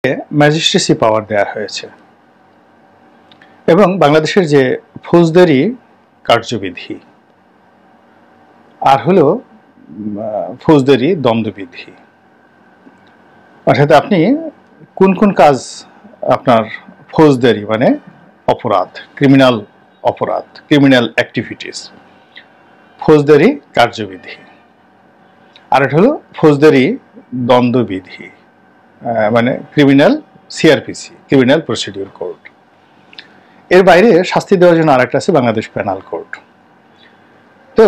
পুলিশকে ম্যাজিস্ট্রেসি পাওয়ার দেওয়া হয়েছে এবং বাংলাদেশের যে ফৌজদারি কার্যবিধি আর হলো ফৌজদারি দণ্ডবিধি, অর্থাৎ আপনি কোন কোন কাজ আপনার ফৌজদারি মানে অপরাধ, ক্রিমিনাল অপরাধ, ক্রিমিনাল অ্যাক্টিভিটিস, ফৌজদারি কার্যবিধি, আর এটা হলো ফৌজদারি দণ্ডবিধি মানে criminal CrPC, criminal procedure code. এর বাইরে শাস্তি দেওয়ার জন্য আরেকটা আছে বাংলাদেশ পেনাল কোড। তো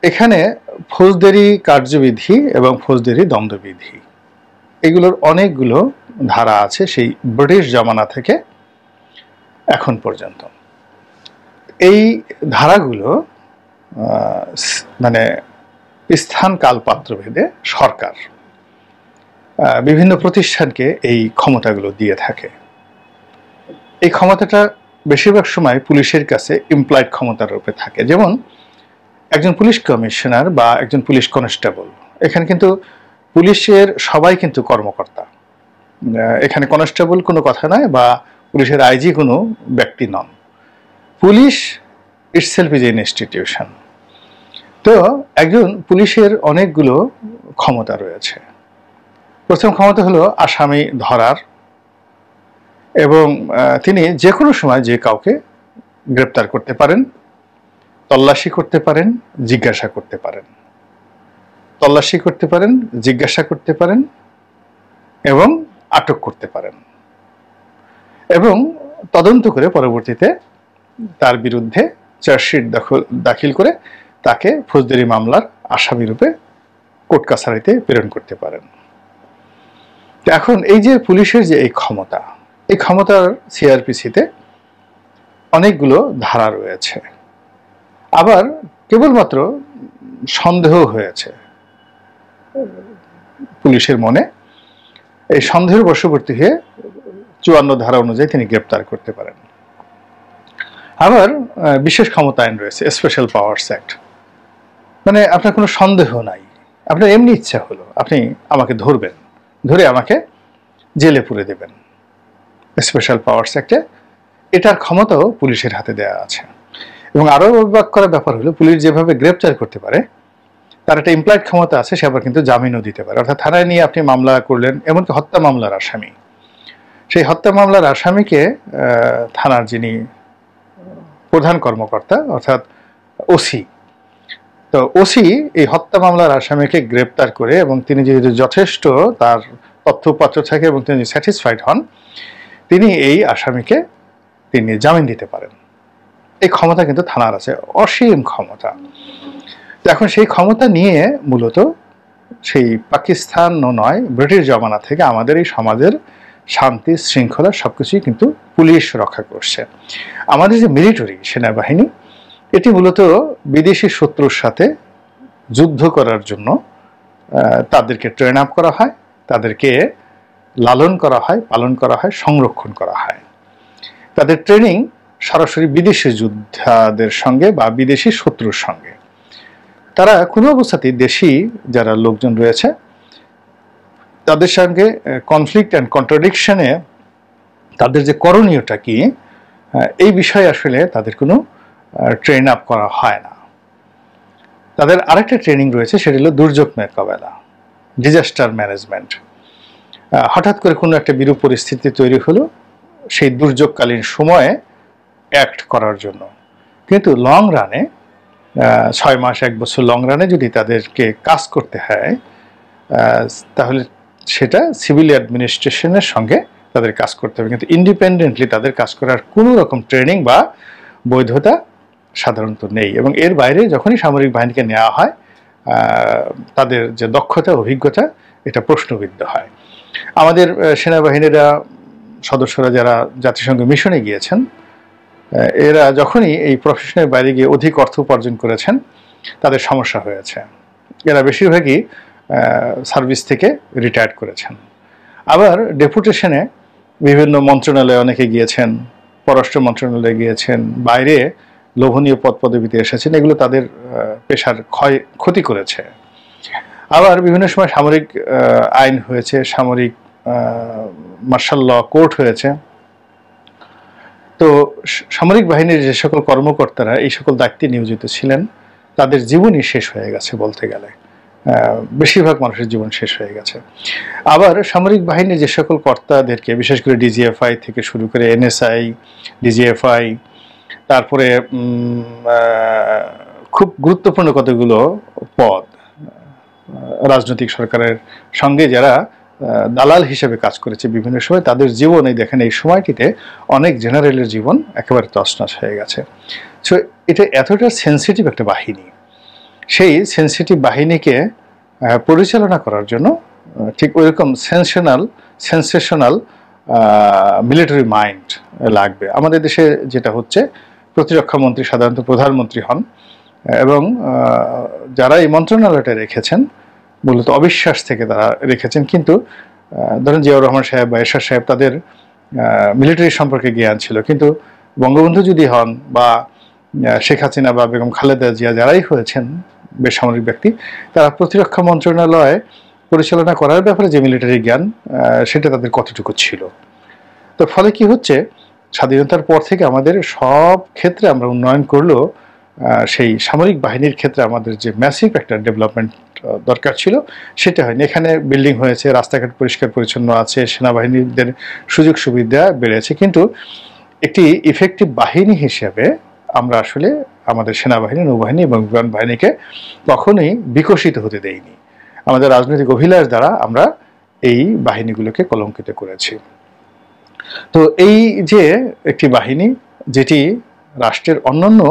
এখানে ফৌজদারি কার্যবিধি এবং ফৌজদারি দণ্ডবিধি এগুলোর অনেকগুলো ধারা আছে সেই ব্রিটিশ জমানা থেকে এখন পর্যন্ত। এই ধারাগুলো মানে স্থান কাল পাত্র ভেদে সরকার বিভিন্ন প্রতিষ্ঠানকে এই ক্ষমতাগুলো দিয়ে থাকে। এই ক্ষমতাটা বেশিরভাগ সময় পুলিশের কাছে ইমপ্লয়েড ক্ষমতার রূপে থাকে। যেমন একজন পুলিশ কমিশনার বা একজন পুলিশ কনস্টেবল, এখানে কিন্তু পুলিশের সবাই কিন্তু কর্মকর্তা, এখানে কনস্টেবল কোনো কথা নয় বা পুলিশের আইজি কোনো ব্যক্তি নন। Police itself is an institution. তো একজন পুলিশের অনেকগুলো ক্ষমতা রয়েছে। প্রথম ক্ষমতা হলো আসামি ধরার, এবং তিনি যে কোনো সময় যে কাউকে গ্রেপ্তার করতে পারেন, তল্লাশি করতে পারেন, জিজ্ঞাসা করতে পারেন, তল্লাশি করতে পারেন, জিজ্ঞাসা করতে পারেন এবং আটক করতে পারেন, এবং তদন্ত করে পরবর্তীতে তার বিরুদ্ধে চার্জশিট দাখিল করে তাকে ফৌজদারি মামলার আসামি রূপে কোর্ট কাছারিতে প্রেরণ করতে পারেন। এখন এই যে পুলিশের যে এই ক্ষমতার সিআরপিসিতে অনেকগুলো ধারা রয়েছে। আবার কেবলমাত্র সন্দেহ হয়েছে পুলিশের মনে, এই সন্দেহের বশবর্তী হয়ে ৫৪ ধারা অনুযায়ী তিনি গ্রেপ্তার করতে পারেন। আবার বিশেষ ক্ষমতা আইন রয়েছে, স্পেশাল পাওয়ারস অ্যাক্ট, মানে আপনার কোনো সন্দেহ নাই, আপনার এমনি ইচ্ছা হলো আপনি আমাকে ধরবেন, ধরে আমাকে জেলে পুরে দেবেন। স্পেশাল পাওয়ারস অ্যাক্টে এটার ক্ষমতাও পুলিশের হাতে দেওয়া আছে। এবং আরও অবাক করার ব্যাপার হলো পুলিশ যেভাবে গ্রেপ্তার করতে পারে তার একটা ইমপ্লয়েড ক্ষমতা আছে, সে আবার কিন্তু জামিনও দিতে পারে। অর্থাৎ থানায় নিয়ে আপনি মামলা করলেন, এমনকি হত্যা মামলার আসামি, সেই হত্যা মামলার আসামিকে থানার যিনি প্রধান কর্মকর্তা অর্থাৎ ওসি, তো ওসি এই হত্যা মামলার আসামিকে গ্রেপ্তার করে এবং তিনি যদি যথেষ্ট তার তথ্যপত্র থাকে এবং তিনি স্যাটিসফাইড হন, তিনি এই আসামিকে তিনি জামিন দিতে পারেন। এই ক্ষমতা কিন্তু থানার আছে, অসীম ক্ষমতা। এখন সেই ক্ষমতা নিয়ে মূলত সেই পাকিস্তান নয় ব্রিটিশ জমানা থেকে আমাদের এই সমাজের শান্তি শৃঙ্খলা সবকিছুই কিন্তু পুলিশ রক্ষা করছে। আমাদের যে মিলিটারি সেনাবাহিনী, এটি মূলত বিদেশি শত্রুর সাথে যুদ্ধ করার জন্য তাদেরকে ট্রেন আপ করা হয়, তাদেরকে লালন করা হয়, পালন করা হয়, সংরক্ষণ করা হয়। তাদের ট্রেনিং সরাসরি বিদেশি যোদ্ধাদের সঙ্গে বা বিদেশি শত্রুর সঙ্গে। তারা কোনো অবস্থাতেই দেশি যারা লোকজন রয়েছে তাদের সঙ্গে কনফ্লিক্ট অ্যান্ড কন্ট্রাডিকশনে তাদের যে করণীয়টা কি, এই বিষয়ে আসলে তাদের কোনো ট্রেন আপ করা হয় না। তাদের আরেকটা ট্রেনিং রয়েছে, সেটা হলো দুর্যোগ মোকাবেলা, ডিজাস্টার ম্যানেজমেন্ট। হঠাৎ করে কোনো একটা বিরূপ পরিস্থিতি তৈরি হলো, সেই দুর্যোগকালীন সময়ে অ্যাক্ট করার জন্য। কিন্তু লং রানে ৬ মাস ১ বছর লং রানে যদি তাদেরকে কাজ করতে হয়, তাহলে সেটা সিভিল অ্যাডমিনিস্ট্রেশনের সঙ্গে তাদের কাজ করতে হবে, কিন্তু ইন্ডিপেন্ডেন্টলি তাদের কাজ করার কোনো রকম ট্রেনিং বা বৈধতা সাধারণত নেই। এবং এর বাইরে যখনই সামরিক বাহিনীকে নেওয়া হয়, তাদের যে দক্ষতা অভিজ্ঞতা এটা প্রশ্নবিদ্ধ হয়। আমাদের সেনাবাহিনীরা সদস্যরা যারা জাতিসংঘ মিশনে গিয়েছেন, এরা যখনই এই প্রফেশনের বাইরে গিয়ে অধিক অর্থ উপার্জন করেছেন তাদের সমস্যা হয়েছে। এরা বেশিরভাগই সার্ভিস থেকে রিটায়ার্ড করেছেন। আবার ডেপুটেশনে বিভিন্ন মন্ত্রণালয়ে অনেকে গিয়েছেন, পররাষ্ট্র মন্ত্রণালয়ে গিয়েছেন, বাইরে লোভনীয় পদ পদবিতে এসেছেন, এগুলো তাদের পেশার ক্ষতি করেছে। আবার বিভিন্ন সময় সামরিক আইন হয়েছে, সামরিক মার্শাল ল কোর্ট হয়েছে। তো সামরিক বাহিনীর যে সকল কর্মকর্তারা এই সকল দায়িত্বে নিয়োজিত ছিলেন তাদের জীবনই শেষ হয়ে গেছে বলতে গেলে, বেশিরভাগ মানুষের জীবন শেষ হয়ে গেছে। আবার সামরিক বাহিনীর যে সকল কর্তাদেরকে, বিশেষ করে ডিজিএফআই থেকে শুরু করে এনএসআই, ডিজিএফআই, তারপরে খুব গুরুত্বপূর্ণ কতগুলো পদ রাজনৈতিক সরকারের সঙ্গে যারা দালাল হিসেবে কাজ করেছে বিভিন্ন সময়, তাদের জীবন এই দেখেন এই সময়টিতে অনেক জেনারেলের জীবন একেবারে তছনছ হয়ে গেছে। সো এটা এতটা সেন্সিটিভ একটা বাহিনী, সেই সেন্সিটিভ বাহিনীকে পরিচালনা করার জন্য ঠিক ওইরকম সেন্সেশনাল মিলিটারি মাইন্ড লাগবে। আমাদের দেশে যেটা হচ্ছে, প্রতিরক্ষা মন্ত্রী সাধারণত প্রধানমন্ত্রী হন, এবং যারা এই মন্ত্রণালয়টা রেখেছেন মূলত অবিশ্বাস থেকে তারা রেখেছেন। কিন্তু ধরেন জিয়াউর রহমান সাহেব বা এরশাদ সাহেব, তাদের মিলিটারি সম্পর্কে জ্ঞান ছিল, কিন্তু বঙ্গবন্ধু যদি হন বা শেখ হাসিনা বা বেগম খালেদা জিয়া যারাই হয়েছেন বেসামরিক ব্যক্তি, তারা প্রতিরক্ষা মন্ত্রণালয় পরিচালনা করার ব্যাপারে যে মিলিটারি জ্ঞান সেটা তাদের কতটুকু ছিল। তো ফলে কি হচ্ছে, স্বাধীনতার পর থেকে আমাদের সব ক্ষেত্রে আমরা উন্নয়ন করলেও সেই সামরিক বাহিনীর ক্ষেত্রে আমাদের যে ম্যাসিভ একটা ডেভেলপমেন্ট দরকার ছিল সেটা হয়নি। এখানে বিল্ডিং হয়েছে, রাস্তাঘাট পরিষ্কার পরিচ্ছন্ন আছে, সেনাবাহিনীদের সুযোগ সুবিধা বেড়েছে, কিন্তু একটি ইফেক্টিভ বাহিনী হিসেবে আমরা আসলে আমাদের সেনাবাহিনী, নৌবাহিনী এবং বিমান বাহিনীকে কখনোই বিকশিত হতে দেইনি। আমাদের রাজনৈতিক অভিলাষ দ্বারা আমরা এই বাহিনীগুলোকে কলঙ্কিত করেছি। তো এই যে একটি বাহিনী যেটি রাষ্ট্রের অন্যান্য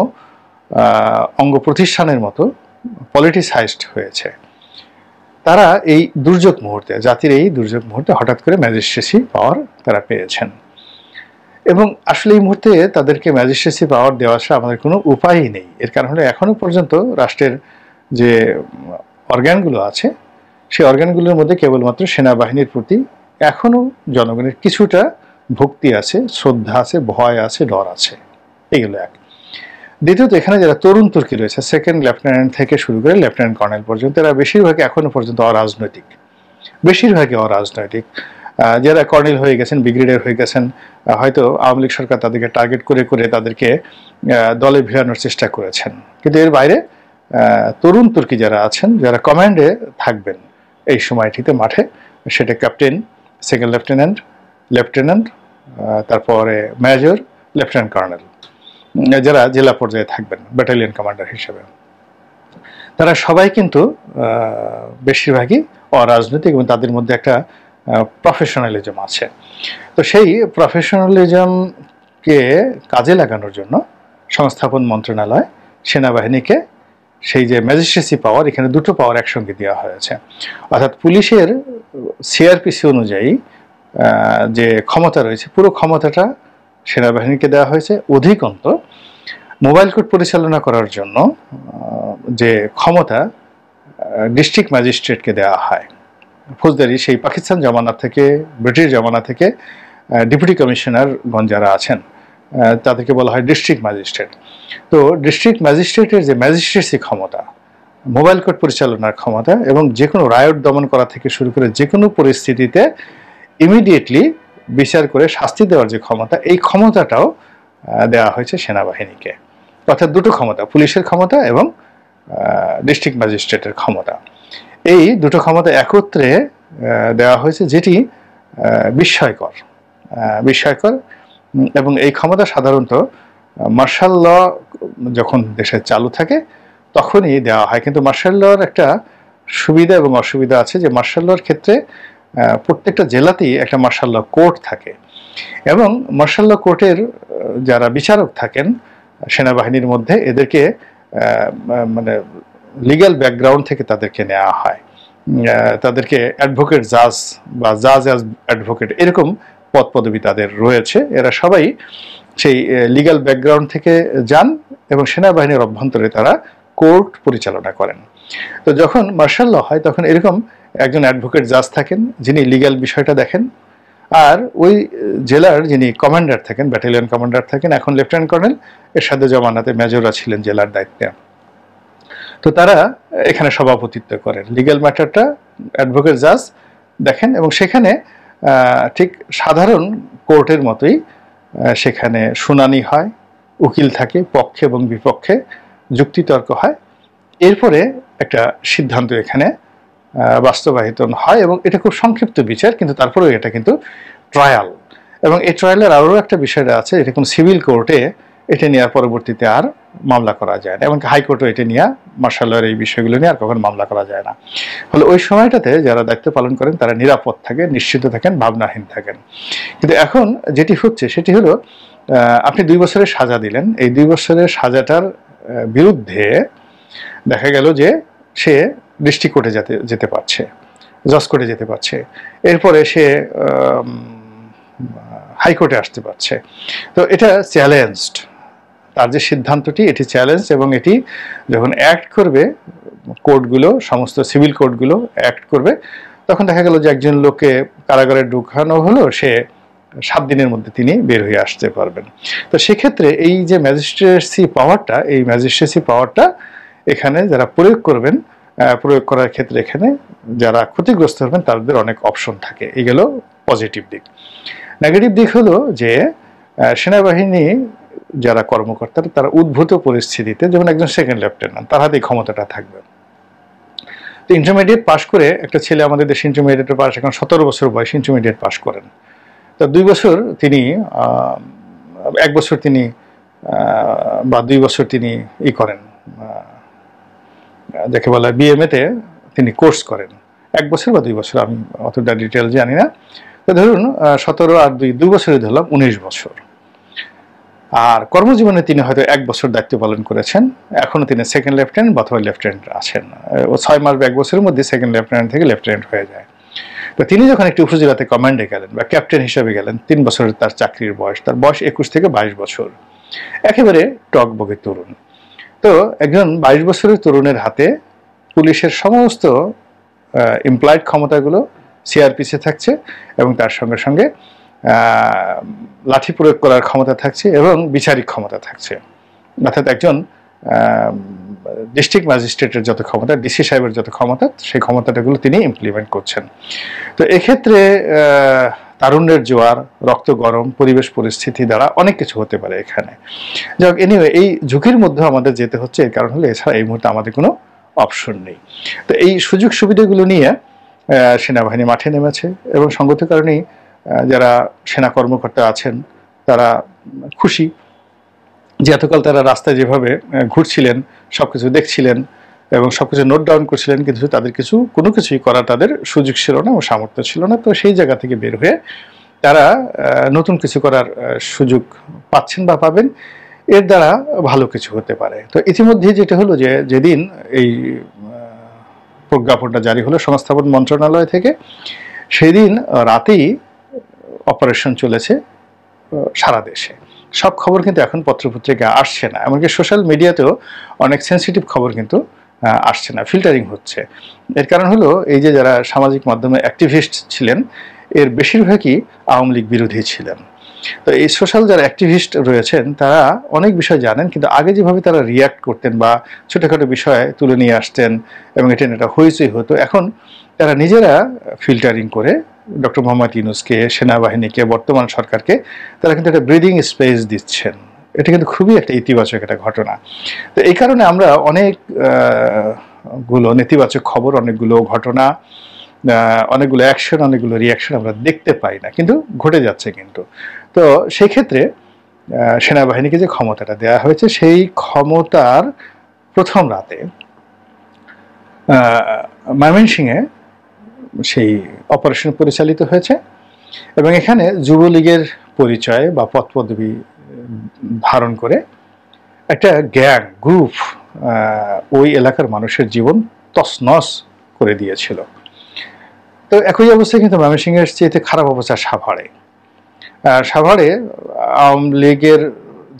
অঙ্গ প্রতিষ্ঠানের মতো পলিটিসাইজড হয়েছে, তারা এই দুর্যোগ মুহূর্তে, জাতির এই দুর্যোগ মুহূর্তে হঠাৎ করে ম্যাজিস্ট্রেসি পাওয়ার তারা পেয়েছেন। এবং আসলে এই মুহূর্তে তাদেরকে ম্যাজিস্ট্রেসি পাওয়ার দেওয়া আসা আমাদের কোনো উপায়ই নেই। এর কারণ হলো এখনো পর্যন্ত রাষ্ট্রের যে অর্গানগুলো আছে সেই অর্গানগুলোর মধ্যে কেবলমাত্র সেনাবাহিনীর প্রতি এখনো জনগণের কিছুটা ভক্তি আছে, শ্রদ্ধা আছে, ভয় আছে, ডর আছে। এগুলো এক। দ্বিতীয়ত, এখানে যারা তরুণ তুর্কি রয়েছে, সেকেন্ড লেফটেন্যান্ট থেকে শুরু করে লেফটেন্যান্ট কর্নেল পর্যন্ত, এরা বেশিরভাগই এখনো পর্যন্ত অরাজনৈতিক, বেশিরভাগই অরাজনৈতিক। যারা কর্নেল হয়ে গেছেন, ব্রিগেডিয়ার হয়ে গেছেন, হয়তো আওয়ামী লীগ সরকার তাদেরকে টার্গেট করে করে তাদেরকে দলে ভিড়ানোর চেষ্টা করেছেন। কিন্তু এর বাইরে তরুণ তুর্কি যারা আছেন, যারা কমান্ডে থাকবেন এই সময়টিতে মাঠে, সেটা ক্যাপ্টেন, সেকেন্ড লেফটেন্যান্ট, লেফটেন্যান্ট, তারপরে মেজর, লেফটেন্যান্ট কর্নেল, যারা জেলা পর্যায়ে থাকবেন ব্যাটালিয়ন কমান্ডার হিসেবে, তারা সবাই কিন্তু বেশিরভাগই অরাজনৈতিক এবং তাদের মধ্যে একটা প্রফেশনালিজম আছে। তো সেই প্রফেশনালিজমকে কাজে লাগানোর জন্য সংস্থাপন মন্ত্রণালয় সেনাবাহিনীকে সেই যে ম্যাজিস্ট্রেসি পাওয়ার, এখানে দুটো পাওয়ার একসঙ্গে দেওয়া হয়েছে। অর্থাৎ পুলিশের সিআরপিসি অনুযায়ী যে ক্ষমতা রয়েছে, পুরো ক্ষমতাটা সেনাবাহিনীকে দেওয়া হয়েছে। অধিকন্ত মোবাইল কোর্ট পরিচালনা করার জন্য যে ক্ষমতা ডিস্ট্রিক্ট ম্যাজিস্ট্রেটকে দেওয়া হয় ফৌজদারি, সেই পাকিস্তান জমানা থেকে, ব্রিটিশ জমানা থেকে ডেপুটি কমিশনারগণ যারা আছেন তাদেরকে বলা হয় ডিস্ট্রিক্ট ম্যাজিস্ট্রেট। তো ডিস্ট্রিক্ট ম্যাজিস্ট্রেটের যে ম্যাজিস্ট্রেসি ক্ষমতা, মোবাইল কোর্ট পরিচালনার ক্ষমতা এবং যে কোনো রায়ট দমন করা থেকে শুরু করে যে কোনো পরিস্থিতিতে ইমিডিয়েটলি বিচার করে শাস্তি দেওয়ার যে ক্ষমতা, এই ক্ষমতাটাও দেওয়া হয়েছে সেনাবাহিনীকে। অর্থাৎ দুটো ক্ষমতা, পুলিশের ক্ষমতা এবং ডিস্ট্রিক্ট ম্যাজিস্ট্রেটের ক্ষমতা, এই দুটো ক্ষমতা একত্রে দেওয়া হয়েছে, যেটি বিস্ময়কর। এবং এই ক্ষমতা সাধারণত মার্শাল ল যখন দেশে চালু থাকে তখনই দেওয়া হয়। কিন্তু মার্শাল লর একটা সুবিধা এবং অসুবিধা আছে, যে মার্শাল লর ক্ষেত্রে প্রত্যেকটা জেলাতেই একটা মার্শাল ল কোর্ট থাকে, এবং মার্শাল ল কোর্টের যারা বিচারক থাকেন সেনাবাহিনীর মধ্যে, এদেরকে মানে লিগ্যাল ব্যাকগ্রাউন্ড থেকে তাদেরকে নেওয়া হয়। তাদেরকে অ্যাডভোকেট জাজ বা জাজ অ্যাজ অ্যাডভোকেট এরকম পদ পদবি তাদের রয়েছে। এরা সবাই সেই লিগ্যাল ব্যাকগ্রাউন্ড থেকে যান এবং সেনাবাহিনীর অভ্যন্তরে তারা কোর্ট পরিচালনা করেন। তো যখন মার্শাল ল হয় তখন এরকম একজন অ্যাডভোকেট জাজ থাকেন যিনি লিগ্যাল বিষয়টা দেখেন, আর ওই জেলার যিনি কমান্ডার থাকেন, ব্যাটালিয়ন কমান্ডার থাকেন, এখন লেফটেন্যান্ট কর্নেল, এর সাথে জমানাতে মেজররা ছিলেন জেলার দায়িত্বে। তো তারা এখানে সভাপতিত্ব করেন, লিগ্যাল ম্যাটারটা অ্যাডভোকেট জাজ দেখেন, এবং সেখানে ঠিক সাধারণ কোর্টের মতোই সেখানে শুনানি হয়, উকিল থাকে, পক্ষে এবং বিপক্ষে যুক্তিতর্ক হয়, এরপরে একটা সিদ্ধান্ত এখানে বাস্তবায়িত হয় এবং এটা খুব সংক্ষিপ্ত বিচার, কিন্তু তারপরেও এটা কিন্তু ট্রায়াল। এবং এই ট্রায়ালের আরও একটা বিষয় আছে, এটা কোনো সিভিল কোর্টে এটা নিয়ে পরবর্তীতে আর মামলা করা যায় না, এমনকি হাইকোর্টও এটা নিয়ে মার্শাল লয়ের এই বিষয়গুলো নিয়ে আর কখনো মামলা করা যায় না। ফলে ওই সময়টাতে যারা দায়িত্ব পালন করেন তারা নিরাপদ থাকেন, নিশ্চিত থাকেন, ভাবনাহীন থাকেন। কিন্তু এখন যেটি হচ্ছে সেটি হলো, আপনি 2 বছরের সাজা দিলেন, এই 2 বছরের সাজাটার বিরুদ্ধে দেখা গেল যে সে ডিস্ট্রিক্ট কোর্টে যেতে পারছে, জজ কোর্টে যেতে পারছে, এরপরে সে হাইকোর্টে আসতে পারছে। তো এটা চ্যালেঞ্জড, তার যে সিদ্ধান্তটি এটি চ্যালেঞ্জ, এবং এটি যখন অ্যাক্ট করবে কোর্টগুলো, সমস্ত সিভিল কোর্টগুলো অ্যাক্ট করবে, তখন দেখা গেল যে একজন লোককে কারাগারে ঢুকানো হলো, সে 7 দিনের মধ্যে তিনি বের হয়ে আসতে পারবেন। তো সেক্ষেত্রে এই যে ম্যাজিস্ট্রেসি পাওয়ারটা, এই ম্যাজিস্ট্রেসি পাওয়ারটা এখানে যারা প্রয়োগ করবেন, প্রয়োগ করার ক্ষেত্রে এখানে যারা ক্ষতিগ্রস্ত হবেন তাদের অনেক অপশন থাকে। এই গেল পজিটিভ দিক। নেগেটিভ দিক হলো যে সেনাবাহিনী যারা কর্মকর্তা তারা উদ্ভূত পরিস্থিতিতে, যেমন একজন সেকেন্ড লেফটেন্যান্ট, তার হাতে ক্ষমতাটা থাকবে। তো ইন্টারমিডিয়েট পাশ করে একটা ছেলে, আমাদের দেশে ইন্টারমিডিয়েট পাস এখন 17 বছর বয়স ইন্টারমিডিয়েট পাশ করেন, তো 2 বছর তিনি 1 বছর তিনি বা 2 বছর তিনি করেন, যাকে বলা হয় বিএমএতে তিনি কোর্স করেন, 1 বছর বা 2 বছর, আমি অতটা ডিটেল জানি না। তো ধরুন 17 আর 2 বছরে ধরলাম 19 বছর। আর কর্মজীবনে তিনি হয়তো 1 বছর দায়িত্ব পালন করেছেন, এখনো তিনি সেকেন্ড লেফটেন্যান্ট অথবা লেফটেন্যান্ট আছেন। ও 6 মাস বা 1 বছরের মধ্যে সেকেন্ড লেফটেন্যান্ট থেকে লেফটেন্যান্ট হয়ে যায়। তো তিনি যখন একটি উপজেলাতে কমান্ডে গেলেন বা ক্যাপ্টেন হিসেবে গেলেন, 3 বছরের তার চাকরির বয়স, তার বয়স 21 থেকে 22 বছর, একেবারে টকবগে তরুণ। তো একজন 22 বছরের তরুণের হাতে পুলিশের সমস্ত ইমপ্লয়েড ক্ষমতাগুলো সিআরপিসি থাকছে, এবং তার সঙ্গে সঙ্গে লাঠি প্রয়োগ করার ক্ষমতা থাকছে এবং বিচারিক ক্ষমতা থাকছে। অর্থাৎ একজন ডিস্ট্রিক্ট ম্যাজিস্ট্রেটের যত ক্ষমতা, ডিসি সাহেবের যত ক্ষমতা, সেই ক্ষমতাটাগুলো তিনি ইমপ্লিমেন্ট করছেন। তো এক্ষেত্রে তারুণ্যের জোয়ার, রক্ত গরম, পরিবেশ পরিস্থিতি দ্বারা অনেক কিছু হতে পারে এখানে। যাক, এনিওয়ে এই ঝুঁকির মধ্যে আমাদের যেতে হচ্ছে, এর কারণ হলো এছাড়া এই মুহূর্তে আমাদের কোনো অপশন নেই। তো এই সুযোগ সুবিধাগুলো নিয়ে সেনাবাহিনী মাঠে নেমেছে, এবং সঙ্গত কারণেই যারা সেনা কর্মকর্তা আছেন তারা খুশি যে এতকাল তারা রাস্তায় যেভাবে ঘুরছিলেন, সবকিছু দেখছিলেন এবং সবকিছু নোট ডাউন করছিলেন, কিন্তু তাদের কোনো কিছুই করার তাদের সুযোগ ছিল না ও সামর্থ্য ছিল না। তো সেই জায়গা থেকে বের হয়ে তারা নতুন কিছু করার সুযোগ পাচ্ছেন বা পাবেন, এর দ্বারা ভালো কিছু হতে পারে। তো ইতিমধ্যে যেটা হলো যে যেদিন এই প্রজ্ঞাপনটা জারি হলো সংস্থাপন মন্ত্রণালয় থেকে, সেদিন রাতেই অপারেশন চলেছে সারা দেশে। সব খবর কিন্তু এখন পত্রপত্রিকা আসছে না, এমনকি সোশ্যাল মিডিয়াতেও অনেক সেন্সিটিভ খবর কিন্তু আসছে না, ফিল্টারিং হচ্ছে। এর কারণ হলো এই যে যারা সামাজিক মাধ্যমে অ্যাক্টিভিস্ট ছিলেন, এর বেশিরভাগই আওয়ামী লীগ বিরোধী ছিলেন। তো এই সোশ্যাল যারা অ্যাক্টিভিস্ট রয়েছেন তারা অনেক বিষয় জানেন, কিন্তু আগে যেভাবে তারা রিয়াক্ট করতেন বা ছোটোখাটো বিষয় তুলে নিয়ে আসতেন এবং এটা হইচই হতো, এখন তারা নিজেরা ফিল্টারিং করে ডক্টর মোহাম্মদ ইউনূসকে, সেনাবাহিনীকে, বর্তমান সরকারকে তারা কিন্তু একটা ব্রিদিং স্পেস দিচ্ছেন। এটা কিন্তু খুবই একটা ইতিবাচক একটা ঘটনা। তো এই কারণে আমরা অনেকগুলো নেতিবাচক খবর, অনেকগুলো ঘটনা, অনেকগুলো অ্যাকশন, অনেকগুলো রিয়াকশন আমরা দেখতে পাই না, কিন্তু ঘটে যাচ্ছে কিন্তু। তো সেই ক্ষেত্রে সেনাবাহিনীকে যে ক্ষমতাটা দেওয়া হয়েছে, সেই ক্ষমতার প্রথম রাতে ময়মনসিংহে সেই অপারেশন পরিচালিত হয়েছে, এবং এখানে যুবলীগের পরিচয় বা পদপদবি ধারণ করে একটা গ্যাং গ্রুপ ওই এলাকার মানুষের জীবন তছনছ করে দিয়েছিল। তো একই অবস্থায় কিন্তু ময়মনসিংহের চেয়ে খারাপ অবস্থা সাভারে। সাভারে আওয়ামী লীগের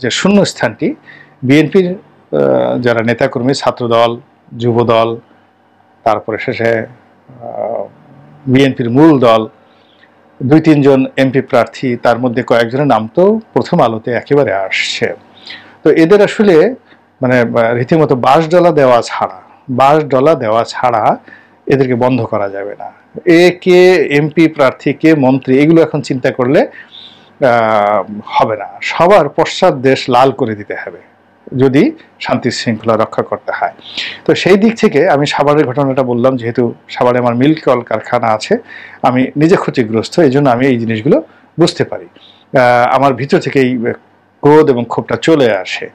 যে শূন্যস্থানটি, বিএনপির যারা নেতাকর্মী, ছাত্রদল, যুবদল, তারপরে শেষে বিএনপির মূল দল, 2-3 জন এমপি প্রার্থী, তার মধ্যে কয়েকজনের নাম তো প্রথম আলোতে একেবারে আসছে। তো এদের আসলে মানে রীতিমতো বাঁশডলা দেওয়া ছাড়া এদেরকে বন্ধ করা যাবে না। কে এমপি প্রার্থী, কে মন্ত্রী, এগুলো এখন চিন্তা করলে হবে না। সবার পশ্চাৎ দেশ লাল করে দিতে হবে যদি শান্তি শৃঙ্খলা রক্ষা করতে হয়। তো সেই দিক থেকে আমি সাভারের ঘটনাটা বললাম, যেহেতু সাভারে আমার মিল্ক কল কারখানা আছে, আমি নিজে ক্ষতিগ্রস্ত, এই জন্য আমি এই জিনিসগুলো বুঝতে পারি। আমার ভিতর থেকে এই ক্রোধ এবং ক্ষোভটা চলে আসে,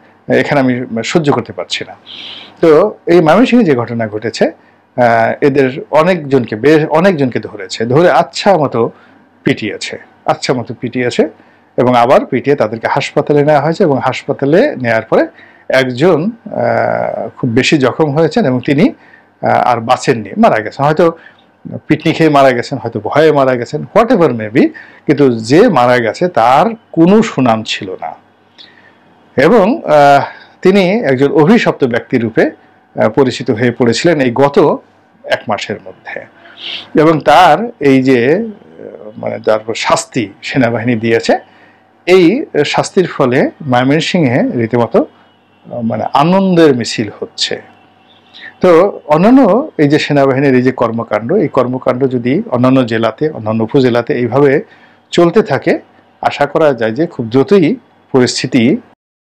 এখানে আমি সহ্য করতে পারছি না। তো এই ময়মনসিংহে যে ঘটনা ঘটেছে, এদের অনেকজনকে ধরে আচ্ছা মতো পিটিয়েছে এবং আবার পিটিয়ে তাদেরকে হাসপাতালে নেওয়া হয়েছে, এবং হাসপাতালে নেওয়ার পরে একজন খুব বেশি জখম হয়েছেন এবং তিনি আর বাঁচেননি, মারা গেছেন। হয়তো পিটনি খেয়ে মারা গেছেন, হয়তো ভয়ে মারা গেছেন, হোয়াট এভার মেবি, কিন্তু যে মারা গেছে তার কোনো সুনাম ছিল না এবং তিনি একজন অভিশপ্ত ব্যক্তি রূপে পরিচিত হয়ে পড়েছিলেন এই গত 1 মাসের মধ্যে। এবং তার এই যে তারপর শাস্তি সেনাবাহিনী দিয়েছে, এই শাস্তির ফলে ময়মনসিংহে রীতিমতো আনন্দের মিছিল হচ্ছে। তো অন্যান্য এই যে সেনাবাহিনীর এই যে কর্মকাণ্ড, এই কর্মকাণ্ড যদি অন্যান্য জেলাতে, অন্যান্য উপজেলাতে এইভাবে চলতে থাকে, আশা করা যায় যে খুব দ্রুতই পরিস্থিতি